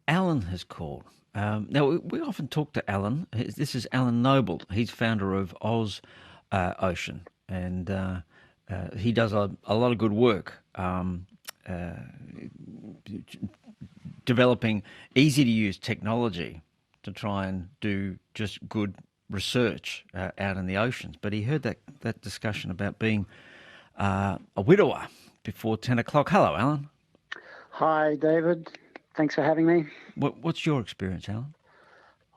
Alan has called. Now, we often talk to Alan. This is Alan Noble. He's founder of Oz Ocean, and he does a lot of good work uh, developing easy-to-use technology to try and do just good research out in the oceans. But he heard that discussion about being a widower before 10 o'clock. Hello, Alan. Hi, David. Thanks for having me. What's your experience, Alan?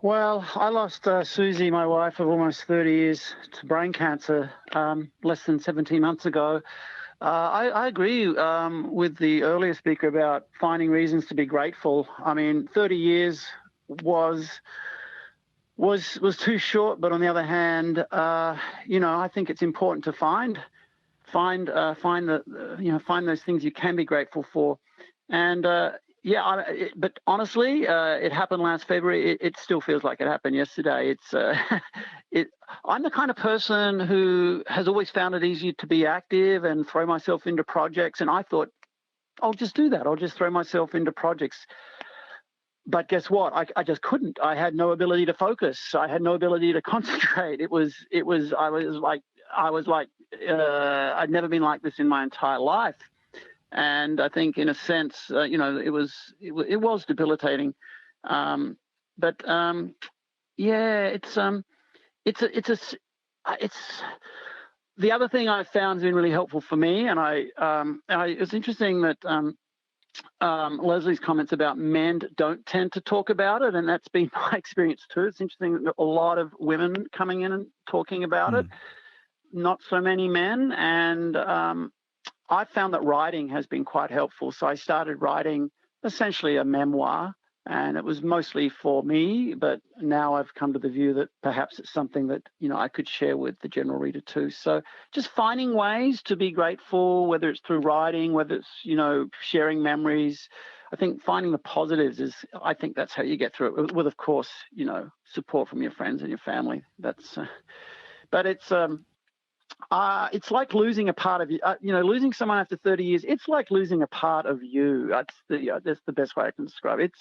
Well, I lost Susie, my wife of almost 30 years, to brain cancer less than 17 months ago. I agree with the earlier speaker about finding reasons to be grateful. I mean, 30 years was too short, but on the other hand, I think it's important to find those things you can be grateful for. And but honestly, it happened last February. It still feels like it happened yesterday. I'm the kind of person who has always found it easy to be active and throw myself into projects. And I thought, I'll just do that. I'll just throw myself into projects. But guess what? I just couldn't. I had no ability to focus. I had no ability to concentrate. I was like, I'd never been like this in my entire life. And I think, in a sense, it was debilitating. It's the other thing I found has been really helpful for me. And it's interesting that Leslie's comments about men don't tend to talk about it, and that's been my experience too. It's interesting that a lot of women coming in and talking about it, not so many men, and I found that writing has been quite helpful. So I started writing essentially a memoir, and it was mostly for me, but now I've come to the view that perhaps it's something that, I could share with the general reader too. So just finding ways to be grateful, whether it's through writing, whether it's, sharing memories. I think finding the positives I think that's how you get through it, with of course, support from your friends and your family. But it's like losing a part of you. Losing someone after 30 years, it's like losing a part of you. That's the best way I can describe it.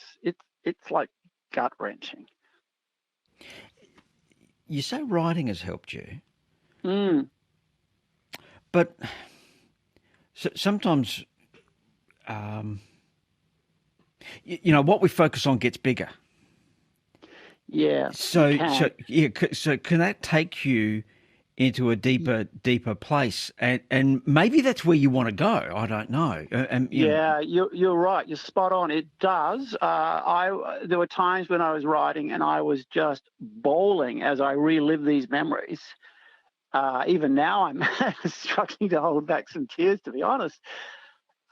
It's like gut wrenching. You say writing has helped you, but sometimes, what we focus on gets bigger. Yeah. So can that take you into a deeper place, and maybe that's where you want to go. I don't know. You're right. You're spot on. It does. There were times when I was writing and I was just bawling as I relive these memories. Even now, I'm struggling to hold back some tears, to be honest.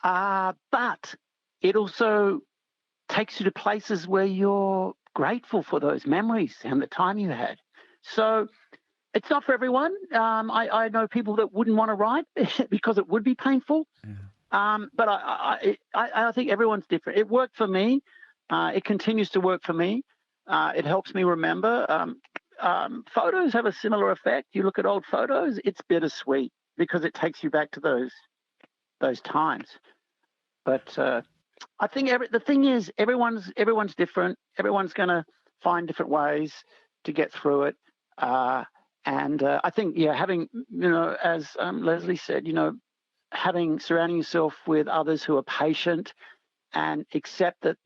But it also takes you to places where you're grateful for those memories and the time you had. So it's not for everyone. I know people that wouldn't want to write because it would be painful. Yeah. But I think everyone's different. It worked for me. It continues to work for me. It helps me remember. Photos have a similar effect. You look at old photos, it's bittersweet because it takes you back to those times. But I think the thing is, everyone's different. Everyone's going to find different ways to get through it. And I think, having, as Leslie said, surrounding yourself with others who are patient and accept that,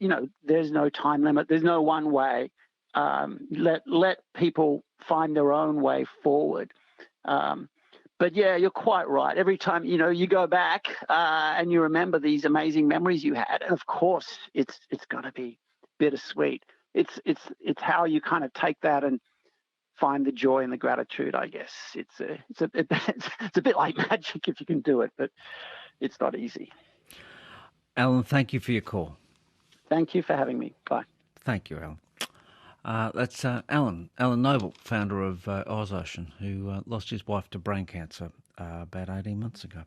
there's no time limit. There's no one way. Let people find their own way forward. But you're quite right. Every time, you go back and you remember these amazing memories you had. And of course, it's going to be bittersweet. It's how you kind of take that and find the joy and the gratitude, I guess. It's a bit like magic if you can do it, but it's not easy. Alan, thank you for your call. Thank you for having me. Bye. Thank you, Alan. That's Alan Noble, founder of Oz Ocean, who lost his wife to brain cancer about 18 months ago.